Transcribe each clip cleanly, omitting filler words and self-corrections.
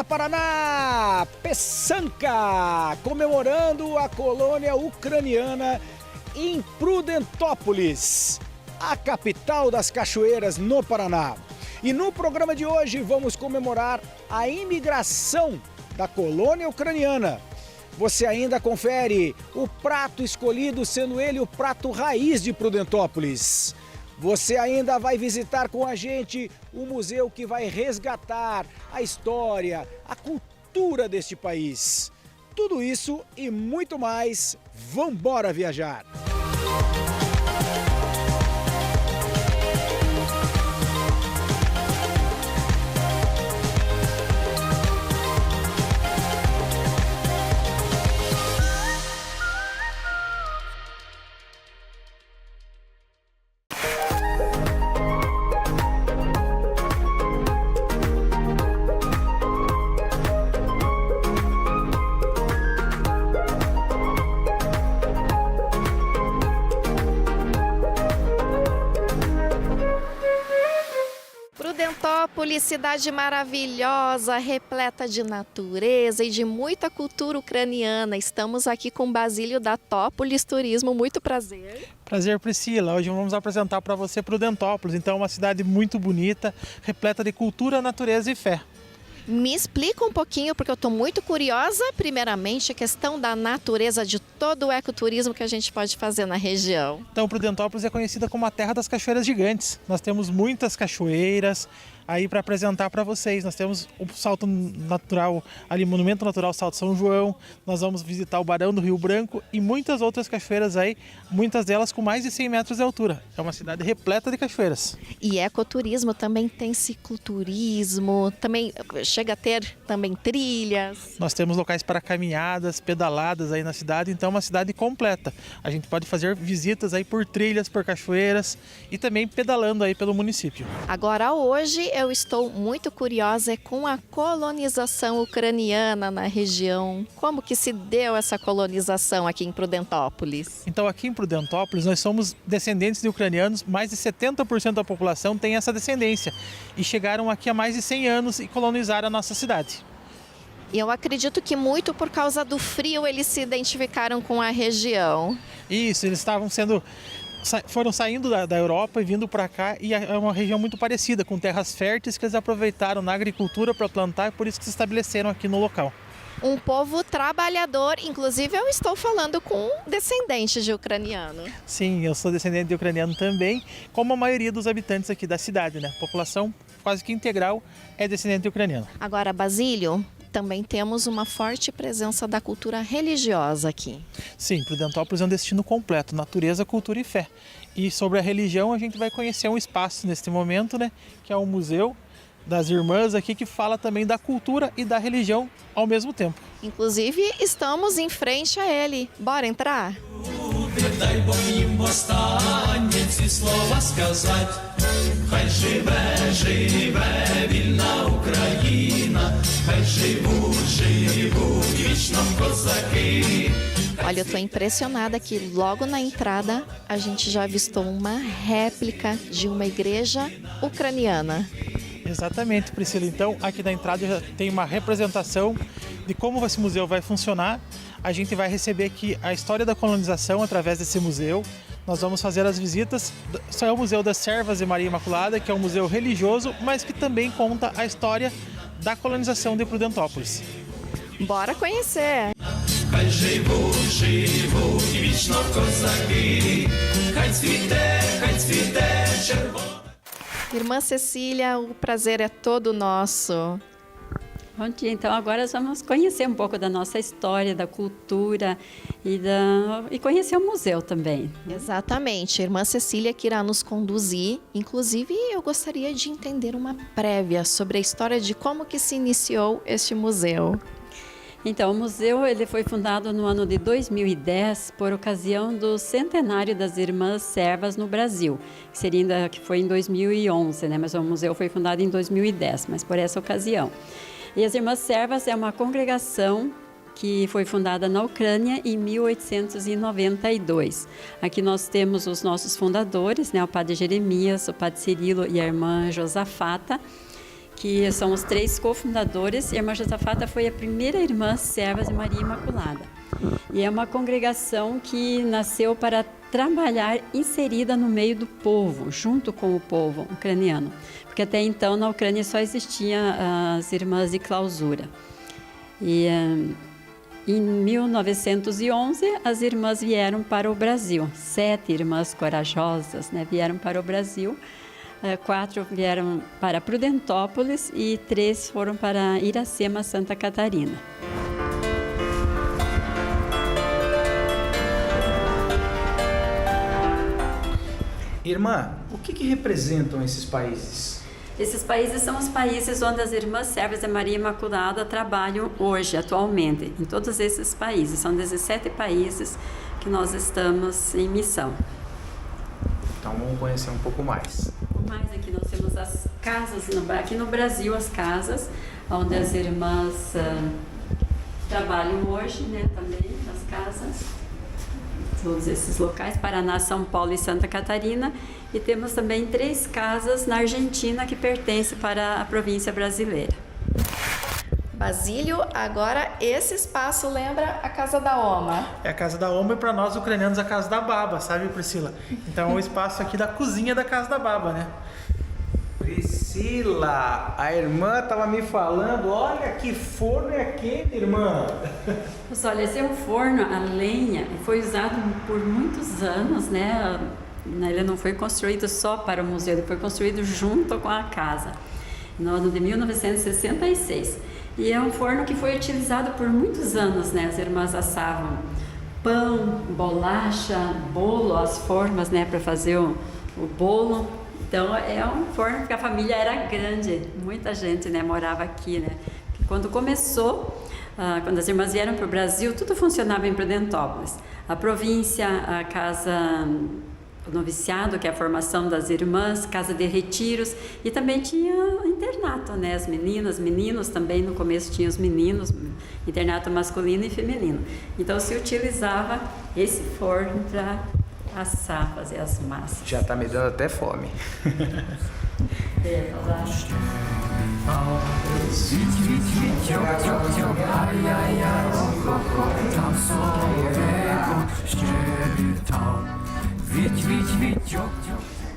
Olá, Paraná! Peçanha, comemorando a colônia ucraniana em Prudentópolis, a capital das cachoeiras no Paraná. E no programa de hoje vamos comemorar a imigração da colônia ucraniana. Você ainda confere o prato escolhido, sendo ele o prato raiz de Prudentópolis. Você ainda vai visitar com a gente o museu que vai resgatar a história, a cultura deste país. Tudo isso e muito mais, vambora viajar! Prudentópolis, cidade maravilhosa, repleta de natureza e de muita cultura ucraniana. Estamos aqui com Basílio da Tópolis Turismo, muito prazer. Prazer, Priscila. Hoje vamos apresentar para você Prudentópolis. Então, é uma cidade muito bonita, repleta de cultura, natureza e fé. Me explica um pouquinho, porque eu estou muito curiosa, primeiramente, a questão da natureza, de todo o ecoturismo que a gente pode fazer na região. Então, Prudentópolis é conhecida como a terra das cachoeiras gigantes. Nós temos muitas cachoeiras aí para apresentar para vocês. Nós temos o salto natural, ali, Monumento Natural Salto São João. Nós vamos visitar o Barão do Rio Branco e muitas outras cachoeiras aí, muitas delas com mais de 100 metros de altura. É uma cidade repleta de cachoeiras. E ecoturismo também tem cicloturismo, também chega a ter também trilhas. Nós temos locais para caminhadas, pedaladas aí na cidade, então é uma cidade completa. A gente pode fazer visitas aí por trilhas, por cachoeiras e também pedalando aí pelo município. Agora hoje eu estou muito curiosa com a colonização ucraniana na região. Como que se deu essa colonização aqui em Prudentópolis? Então aqui em Prudentópolis nós somos descendentes de ucranianos, mais de 70% da população tem essa descendência e chegaram aqui há mais de 100 anos e colonizaram a nossa cidade. E eu acredito que muito por causa do frio eles se identificaram com a região. Isso, eles foram saindo da Europa e vindo para cá, e é uma região muito parecida, com terras férteis que eles aproveitaram na agricultura para plantar e por isso que se estabeleceram aqui no local. Um povo trabalhador, inclusive eu estou falando com descendentes de ucraniano. Sim, eu sou descendente de ucraniano também, como a maioria dos habitantes aqui da cidade, né? A população quase que integral é descendente de ucraniano. Agora, Basílio, também temos uma forte presença da cultura religiosa aqui. Sim, Prudentópolis é um destino completo, natureza, cultura e fé. E sobre a religião a gente vai conhecer um espaço neste momento, né? Que é o Museu das Irmãs aqui, que fala também da cultura e da religião ao mesmo tempo. Inclusive, estamos em frente a ele. Bora entrar? Olha, eu tô impressionada que logo na entrada a gente já avistou uma réplica de uma igreja ucraniana. Exatamente, Priscila. Então, aqui na entrada já tem uma representação de como esse museu vai funcionar. A gente vai receber aqui a história da colonização através desse museu. Nós vamos fazer as visitas. Só é o Museu das Servas de Maria Imaculada, que é um museu religioso, mas que também conta a história da colonização de Prudentópolis. Bora conhecer! Irmã Cecília, o prazer é todo nosso. Bom dia, então agora nós vamos conhecer um pouco da nossa história, da cultura e conhecer o museu também. Exatamente, irmã Cecília que irá nos conduzir. Inclusive, eu gostaria de entender uma prévia sobre a história de como que se iniciou este museu. Então, o museu ele foi fundado no ano de 2010 por ocasião do centenário das Irmãs Servas no Brasil, que foi em 2011, né? Mas o museu foi fundado em 2010, mas por essa ocasião. E as Irmãs Servas é uma congregação que foi fundada na Ucrânia em 1892. Aqui nós temos os nossos fundadores, né? O padre Jeremias, o padre Cirilo e a irmã Josafata, que são os 3 cofundadores. A irmã Josafata foi a primeira irmã serva de Maria Imaculada. E é uma congregação que nasceu para trabalhar inserida no meio do povo, junto com o povo ucraniano. Porque até então na Ucrânia só existiam as irmãs de clausura. E em 1911 as irmãs vieram para o Brasil. 7 irmãs corajosas, né, vieram para o Brasil. 4 vieram para Prudentópolis e 3 foram para Iracema, Santa Catarina. Irmã, o que representam esses países? Esses países são os países onde as irmãs servas de Maria Imaculada trabalham hoje, atualmente. Em todos esses países, são 17 países que nós estamos em missão. Então vamos conhecer um pouco mais. Mais aqui nós temos as casas, aqui no Brasil as casas, onde as irmãs trabalham hoje, né, também, as casas. Todos esses locais, Paraná, São Paulo e Santa Catarina. E temos também 3 casas na Argentina que pertencem para a província brasileira. Basílio, agora esse espaço lembra a Casa da Oma. É a Casa da Oma e para nós ucranianos a Casa da Baba, sabe, Priscila? Então é o espaço aqui da cozinha da Casa da Baba, né? Priscila, a irmã estava me falando, olha que forno é aquele, irmã. Mas olha, esse é um forno a lenha, foi usado por muitos anos, né? Ele não foi construído só para o museu, ele foi construído junto com a casa, no ano de 1966. E é um forno que foi utilizado por muitos anos, né? As irmãs assavam pão, bolacha, bolo, as formas, né, para fazer o bolo. Então é um forno porque a família era grande, muita gente, né, morava aqui, né? Quando começou, quando as irmãs vieram para o Brasil, tudo funcionava em Prudentópolis. A província, a casa, o noviciado, que é a formação das irmãs, casa de retiros, e também tinha internato, né? As meninas, meninos também, no começo tinha os meninos, internato masculino e feminino. Então se utilizava esse forno para assar, fazer as massas. Já tá me dando até fome.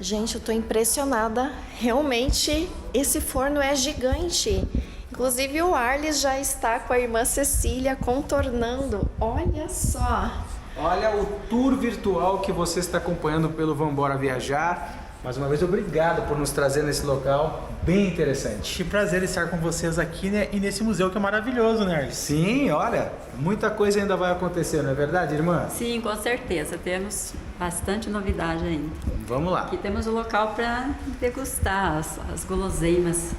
Gente, eu tô impressionada. Realmente, esse forno é gigante. Inclusive, o Arles já está com a irmã Cecília contornando. Olha só. Olha o tour virtual que você está acompanhando pelo Vambora Viajar. Mais uma vez, obrigado por nos trazer nesse local bem interessante. Que prazer estar com vocês aqui, né? E nesse museu que é maravilhoso, né, Arles? Sim, olha, muita coisa ainda vai acontecer, não é verdade, irmã? Sim, com certeza. Temos bastante novidade ainda. Vamos lá. Aqui temos o local para degustar as guloseimas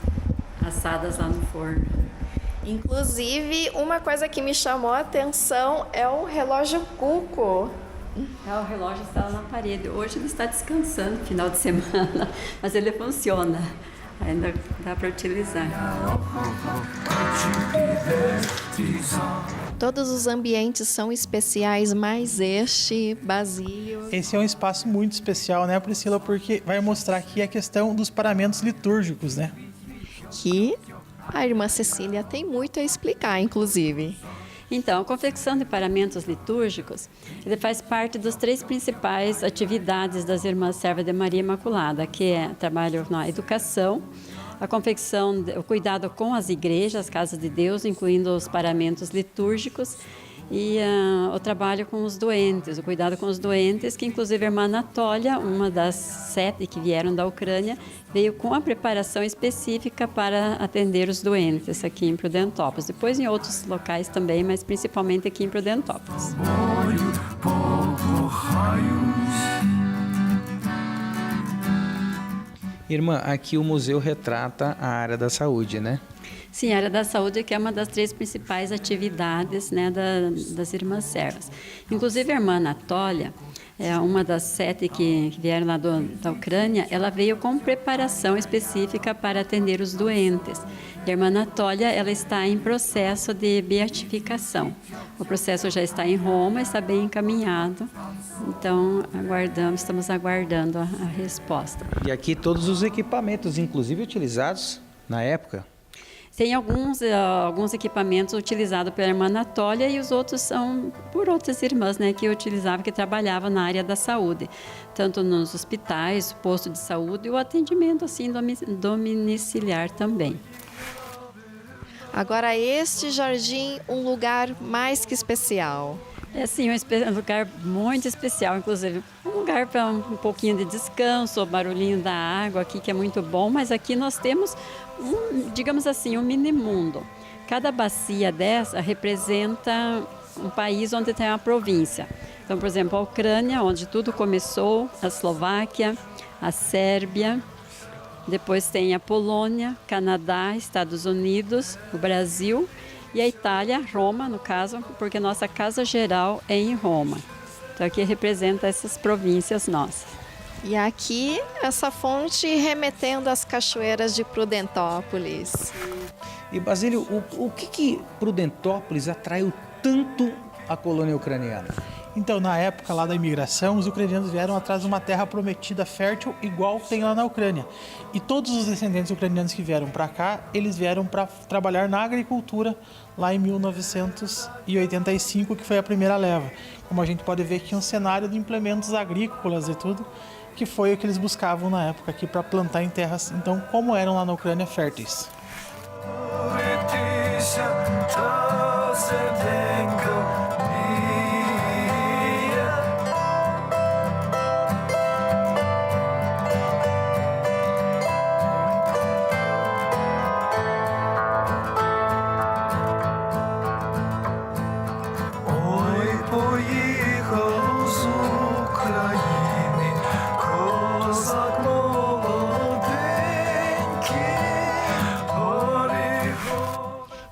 assadas lá no forno. Inclusive, uma coisa que me chamou a atenção é o relógio Cuco. O relógio está lá na parede. Hoje ele está descansando, final de semana, mas ele funciona. Ainda dá para utilizar. Todos os ambientes são especiais, mas este, Basílio... Esse é um espaço muito especial, né, Priscila? Porque vai mostrar aqui a questão dos paramentos litúrgicos, né? Que a irmã Cecília tem muito a explicar, inclusive. Então, a confecção de paramentos litúrgicos, ele faz parte das 3 principais atividades das Irmãs Servas de Maria Imaculada, que é trabalho na educação, a confecção, o cuidado com as igrejas, as casas de Deus, incluindo os paramentos litúrgicos, e o trabalho com os doentes, o cuidado com os doentes, que inclusive a irmã Anatólia, uma das 7 que vieram da Ucrânia, veio com a preparação específica para atender os doentes aqui em Prudentópolis. Depois em outros locais também, mas principalmente aqui em Prudentópolis. Irmã, aqui o museu retrata a área da saúde, né? Sim, a área da saúde que é uma das 3 principais atividades, né, das irmãs servas. Inclusive a irmã Anatólia, é uma das 7 que vieram lá da Ucrânia, ela veio com preparação específica para atender os doentes. E a irmã Anatólia, ela está em processo de beatificação. O processo já está em Roma, está bem encaminhado. Então, estamos aguardando a resposta. E aqui todos os equipamentos, inclusive utilizados na época? Tem alguns equipamentos utilizados pela irmã Anatólia e os outros são por outras irmãs, né, que utilizavam, que trabalhavam na área da saúde, tanto nos hospitais, posto de saúde e o atendimento assim domiciliar também. Agora este jardim, um lugar mais que especial. É sim, um lugar muito especial, inclusive. Um lugar para um pouquinho de descanso, o barulhinho da água aqui, que é muito bom, mas aqui nós temos, digamos assim, um mini mundo. Cada bacia dessa representa um país onde tem uma província. Então, por exemplo, a Ucrânia, onde tudo começou, a Eslováquia, a Sérvia, depois tem a Polônia, Canadá, Estados Unidos, o Brasil, e a Itália, Roma, no caso, porque nossa casa geral é em Roma. Então aqui representa essas províncias nossas. E aqui essa fonte remetendo às cachoeiras de Prudentópolis. E Basílio, o que Prudentópolis atraiu tanto a colônia ucraniana? Então, na época lá da imigração, os ucranianos vieram atrás de uma terra prometida fértil, igual tem lá na Ucrânia. E todos os descendentes ucranianos que vieram para cá, eles vieram para trabalhar na agricultura lá em 1985, que foi a primeira leva. Como a gente pode ver aqui, um cenário de implementos agrícolas e tudo, que foi o que eles buscavam na época aqui para plantar em terras, então, como eram lá na Ucrânia, férteis.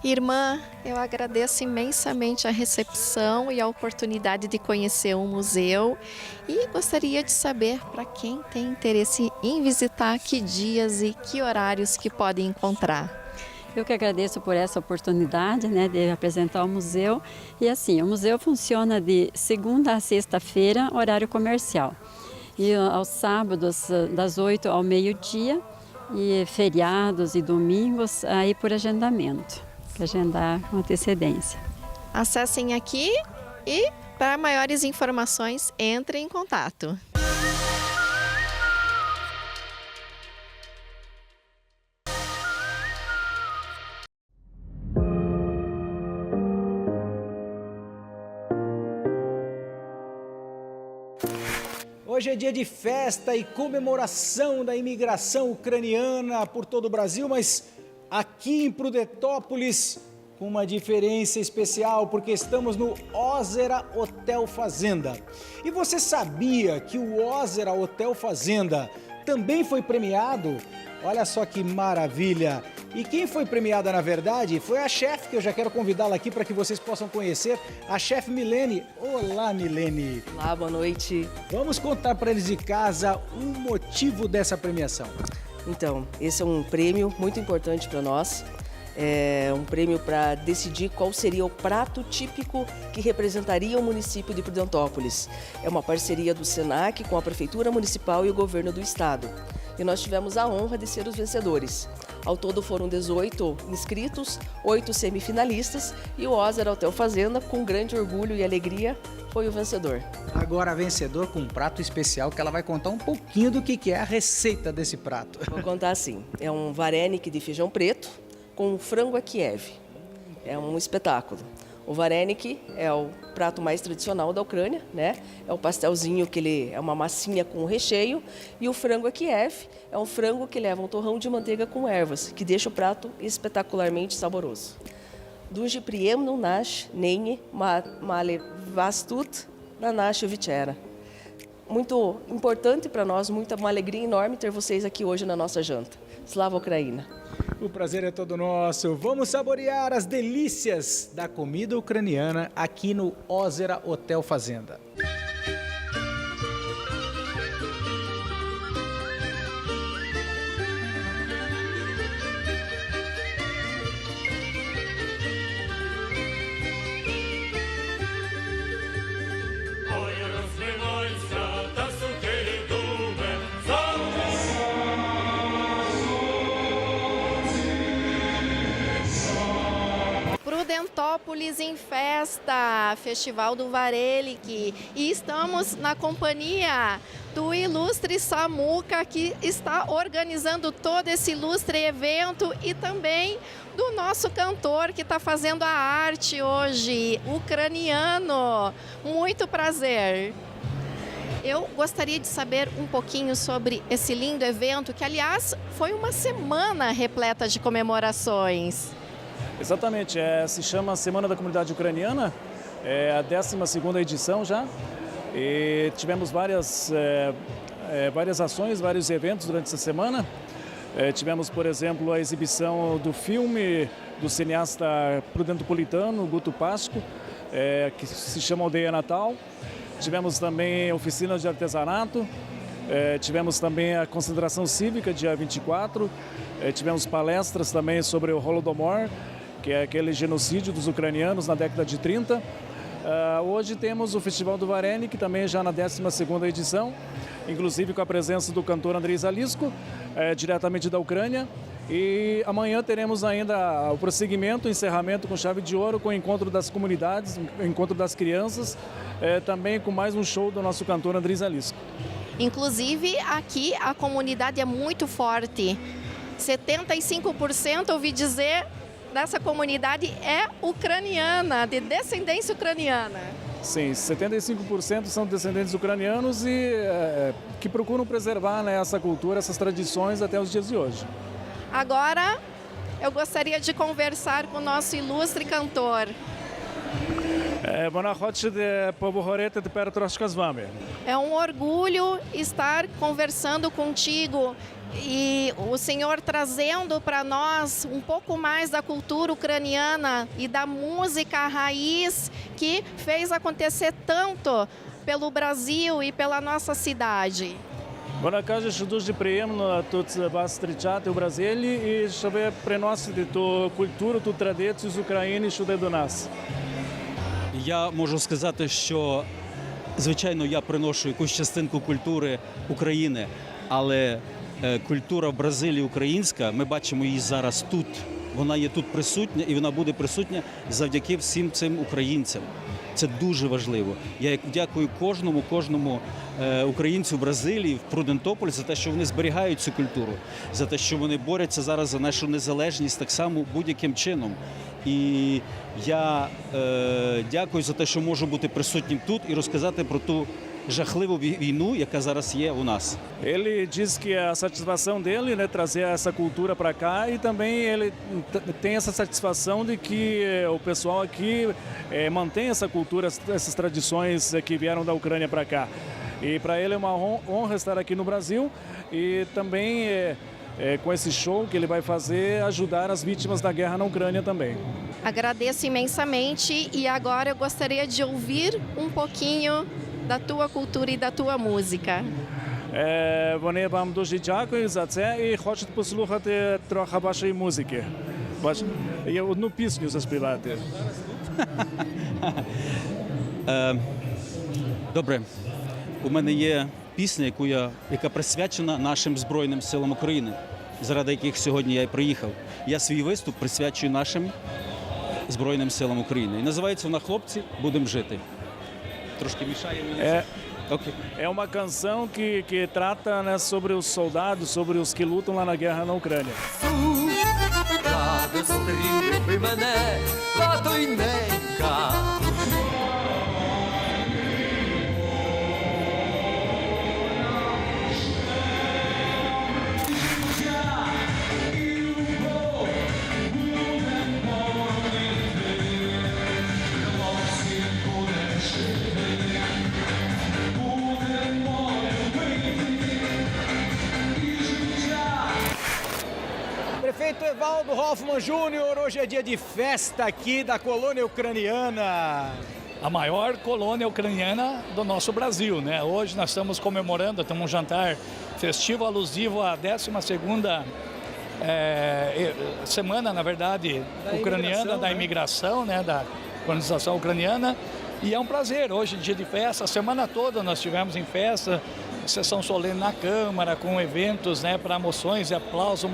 Irmã, eu agradeço imensamente a recepção e a oportunidade de conhecer o museu e gostaria de saber, para quem tem interesse em visitar, que dias e que horários que podem encontrar. Eu que agradeço por essa oportunidade, né, de apresentar o museu. E assim, o museu funciona de segunda a sexta-feira, horário comercial. E aos sábados, das 8 ao meio-dia, e feriados e domingos, aí por agendamento. Que agendar com antecedência. Acessem aqui e, para maiores informações, entrem em contato. Hoje é dia de festa e comemoração da imigração ucraniana por todo o Brasil, mas aqui em Prudentópolis, com uma diferença especial, porque estamos no Ozera Hotel Fazenda. E você sabia que o Ozera Hotel Fazenda também foi premiado? Olha só que maravilha! E quem foi premiada, na verdade, foi a chefe, que eu já quero convidá-la aqui para que vocês possam conhecer, a chefe Milene. Olá, Milene! Olá, boa noite. Vamos contar para eles de casa o motivo dessa premiação. Então, esse é um prêmio muito importante para nós. É um prêmio para decidir qual seria o prato típico que representaria o município de Prudentópolis. É uma parceria do SENAC com a Prefeitura Municipal e o Governo do Estado. E nós tivemos a honra de ser os vencedores. Ao todo foram 18 inscritos, 8 semifinalistas e o Ozera Hotel Fazenda, com grande orgulho e alegria, foi o vencedor. Agora, vencedor com um prato especial que ela vai contar um pouquinho do que é a receita desse prato. Vou contar assim, é um varenik de feijão preto com frango a Kiev. É um espetáculo. O varenik é o prato mais tradicional da Ucrânia, né? É o pastelzinho que ele é uma massinha com recheio, e o frango a Kiev é um frango que leva um torrão de manteiga com ervas, que deixa o prato espetacularmente saboroso. Дуже приємно наш нині мали вас тут na naša večera. Muito importante para nós, uma alegria enorme ter vocês aqui hoje na nossa janta. Slava Ucraina! O prazer é todo nosso. Vamos saborear as delícias da comida ucraniana aqui no Ozera Hotel Fazenda. Prudentópolis em Festa, Festival do Varelic. E estamos na companhia do ilustre Samuca, que está organizando todo esse ilustre evento, e também do nosso cantor que está fazendo a arte hoje, ucraniano. Muito prazer. Eu gostaria de saber um pouquinho sobre esse lindo evento, que, aliás, foi uma semana repleta de comemorações. Exatamente, se chama Semana da Comunidade Ucraniana, é a 12ª edição já, e tivemos várias ações, vários eventos durante essa semana. Tivemos, por exemplo, a exibição do filme do cineasta prudentopolitano, Guto Pasco, que se chama Aldeia Natal. Tivemos também oficinas de artesanato, tivemos também a concentração cívica, dia 24, tivemos palestras também sobre o Holodomor, que é aquele genocídio dos ucranianos na década de 30. Hoje temos o Festival do Varenic, também já na 12ª edição, inclusive com a presença do cantor Andrei Zalisco, diretamente da Ucrânia. E amanhã teremos ainda o prosseguimento, o encerramento com chave de ouro, com o encontro das comunidades, o encontro das crianças, também com mais um show do nosso cantor Andrei Zalisco. Inclusive, aqui a comunidade é muito forte. 75%, ouvi dizer, dessa comunidade é ucraniana, de descendência ucraniana. Sim, 75% são descendentes ucranianos e que procuram preservar, né, essa cultura, essas tradições até os dias de hoje. Agora, eu gostaria de conversar com o nosso ilustre cantor. É um orgulho estar conversando contigo e o Senhor trazendo para nós um pouco mais da cultura ucraniana e da música raiz que fez acontecer tanto pelo Brasil e pela nossa cidade. Вона каже, що дуже приємно тут вас зустрічати у Бразилії і щоб приносити ту культуру, ту традицію з України сюди до нас. Я можу сказати, що, звичайно, я приношу якусь частинку культури України, але культура в Бразилії українська, ми бачимо її зараз тут. Вона є тут присутня і вона буде присутня завдяки всім цим українцям. Це дуже важливо. Я дякую кожному українцю в Бразилії, в Прудентополі за те, що вони зберігають цю культуру, за те, що вони борються зараз за нашу незалежність так само будь-яким чином. І я дякую за те, що можу бути присутнім тут і розказати про ту жахливу війну, яка зараз є у нас. Ele diz que a satisfação dele, né, trazer essa cultura para cá, e também ele tem essa satisfação de que o pessoal aqui mantém essa cultura, essas tradições que vieram da Ucrânia para cá. E para ele é uma honra estar aqui no Brasil e também com esse show que ele vai fazer, ajudar as vítimas da guerra na Ucrânia também. Agradeço imensamente e agora eu gostaria de ouvir um pouquinho da tua cultura і da tua música. Вони вам дуже дякують за це і хочуть послухати трохи вашої музики. Є одну пісню заспівати. Добре. У мене є пісня, яка присвячена нашим Збройним силам України, заради яких сьогодні я і приїхав. Я свій виступ присвячую нашим Збройним силам України. І називається вона «Хлопці, будемо жити». Tрошки мішає мені. É uma canção que trata, né, sobre os soldados, sobre os que lutam lá na guerra na Ucrânia. Prefeito Evaldo Hoffmann Júnior, hoje é dia de festa aqui da colônia ucraniana. A maior colônia ucraniana do nosso Brasil, né? Hoje nós estamos comemorando, temos um jantar festivo alusivo à 12ª semana, na verdade, ucraniana da imigração, né? Da colonização ucraniana. E é um prazer, hoje dia de festa, a semana toda nós estivemos em festa, sessão solene na Câmara, com eventos, né, para moções e aplausos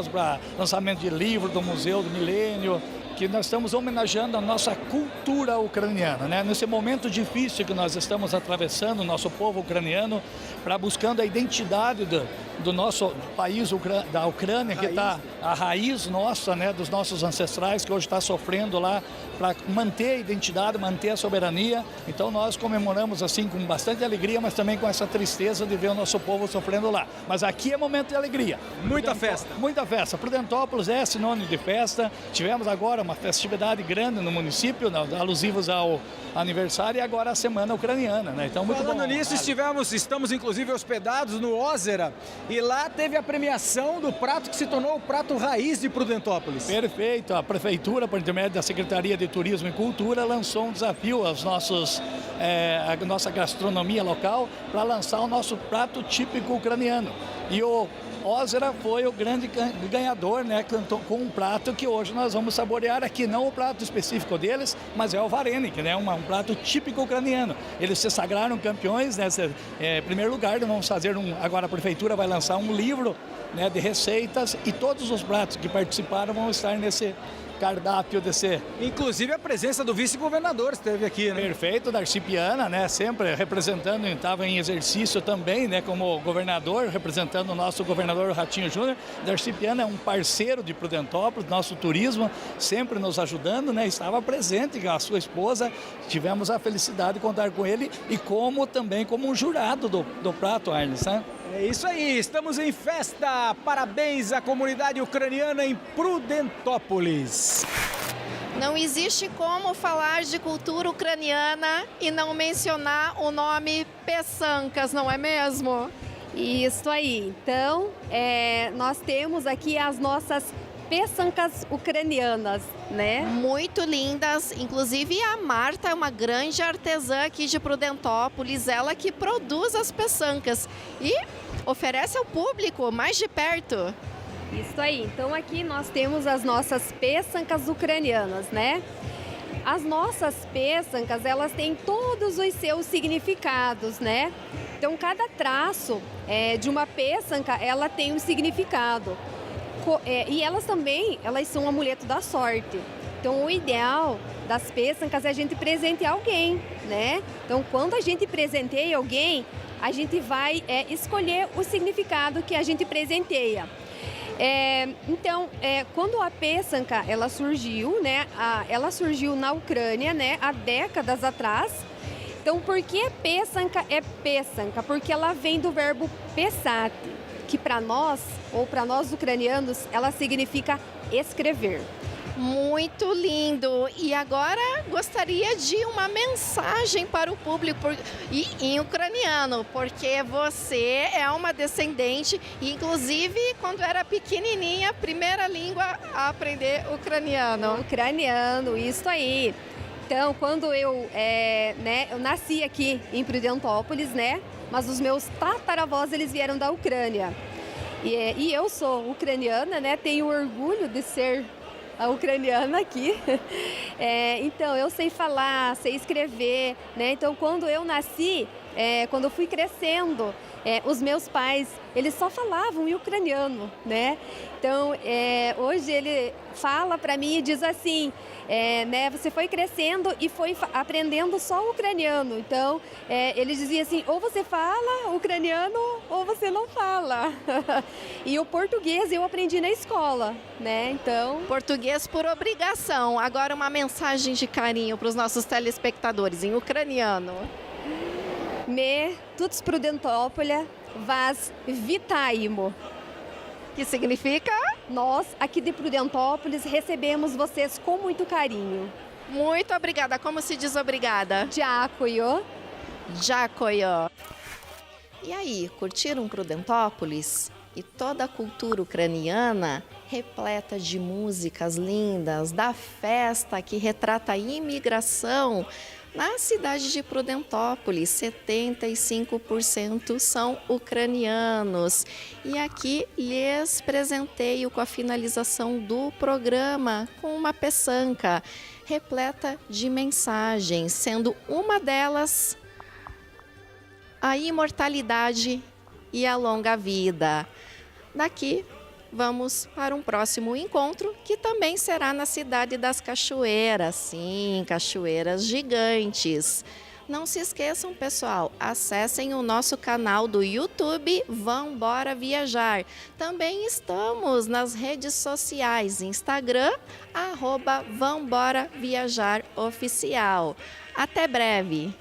para lançamento de livro do Museu do Milênio, que nós estamos homenageando a nossa cultura ucraniana, né? Nesse momento difícil que nós estamos atravessando, o nosso povo ucraniano, para buscando a identidade do nosso país, da Ucrânia, que está a raiz nossa, né, dos nossos ancestrais, que hoje está sofrendo lá, para manter a identidade, manter a soberania. Então nós comemoramos assim com bastante alegria, mas também com essa tristeza de ver o nosso povo sofrendo lá. Mas aqui é momento de alegria. Muita festa. Muita festa. Prudentópolis é sinônimo de festa. Tivemos agora uma festividade grande no município, alusivos ao aniversário, e agora a Semana Ucraniana, né? Então, muito Falando bom. nisso, estamos inclusive hospedados no Ozera e lá teve a premiação do prato que se tornou o prato raiz de Prudentópolis. Perfeito. A Prefeitura, por intermédio da Secretaria de Turismo e Cultura, lançou um desafio aos a nossa gastronomia local para lançar o nosso prato típico ucraniano. E o Ozera foi o grande ganhador, né, com um prato que hoje nós vamos saborear aqui, não o prato específico deles, mas é o varenik, né, um prato típico ucraniano. Eles se sagraram campeões, né, em primeiro lugar, vamos fazer agora a Prefeitura vai lançar um livro, né, de receitas, e todos os pratos que participaram vão estar nesse cardápio desse. Inclusive a presença do vice-governador esteve aqui, né? Perfeito, Darcy Piana, né? Sempre representando, estava em exercício também, né? Como governador, representando o nosso governador Ratinho Júnior. Darcy Piana é um parceiro de Prudentópolis, nosso turismo, sempre nos ajudando, né? Estava presente com a sua esposa, tivemos a felicidade de contar com ele e também como um jurado do prato, Arnes, né? É isso aí, estamos em festa. Parabéns à comunidade ucraniana em Prudentópolis. Não existe como falar de cultura ucraniana e não mencionar o nome peçancas, não é mesmo? Isso aí. Então, nós temos aqui as nossas peçancas ucranianas, né? Muito lindas, inclusive a Marta é uma grande artesã aqui de Prudentópolis, ela que produz as peçancas e oferece ao público mais de perto. Isso aí. Então aqui nós temos as nossas peçancas ucranianas, né? As nossas peçancas, elas têm todos os seus significados, né? Então cada traço de uma peçanca, ela tem um significado. E elas também, elas são um amuleto da sorte. Então o ideal das peçancas é a gente presentear alguém, né? Então quando a gente presenteia alguém, a gente vai escolher o significado que a gente presenteia. Então, quando a peçanca ela surgiu, né? Ela surgiu na Ucrânia, né? Há décadas atrás. Então, por que peçanca é peçanca? Porque ela vem do verbo pesat, que para nós, ou para nós ucranianos, ela significa escrever. Muito lindo! E agora gostaria de uma mensagem para o público e em ucraniano, porque você é uma descendente e inclusive quando era pequenininha, primeira língua a aprender ucraniano. Ucraniano, isso aí. Então, quando eu nasci aqui em Prudentópolis, né? Mas os meus tataravós, eles vieram da Ucrânia. E eu sou ucraniana, né? Tenho orgulho de ser a ucraniana aqui. Então, eu sei falar, sei escrever, né? Então, quando eu nasci, quando eu fui crescendo, os meus pais, eles só falavam em ucraniano, né? Então, hoje ele fala para mim e diz assim, né? Você foi crescendo e foi aprendendo só o ucraniano. Então, ele dizia assim, ou você fala ucraniano ou você não fala. E o português eu aprendi na escola, né? Então, português por obrigação. Agora uma mensagem de carinho para os nossos telespectadores em ucraniano. Me tuts Prudentópolis vas vitaimo. Que significa? Nós, aqui de Prudentópolis, recebemos vocês com muito carinho. Muito obrigada. Como se diz obrigada? Dziękuję. Dziękuję. E aí, curtiram Prudentópolis? E toda a cultura ucraniana repleta de músicas lindas, da festa que retrata a imigração. Na cidade de Prudentópolis, 75% são ucranianos. E aqui lhes presenteio com a finalização do programa com uma peçanca repleta de mensagens, sendo uma delas a imortalidade e a longa vida. Daqui vamos para um próximo encontro, que também será na cidade das cachoeiras. Sim, cachoeiras gigantes. Não se esqueçam, pessoal, acessem o nosso canal do YouTube Vambora Viajar. Também estamos nas redes sociais, Instagram, @Vambora Viajar Oficial. Até breve!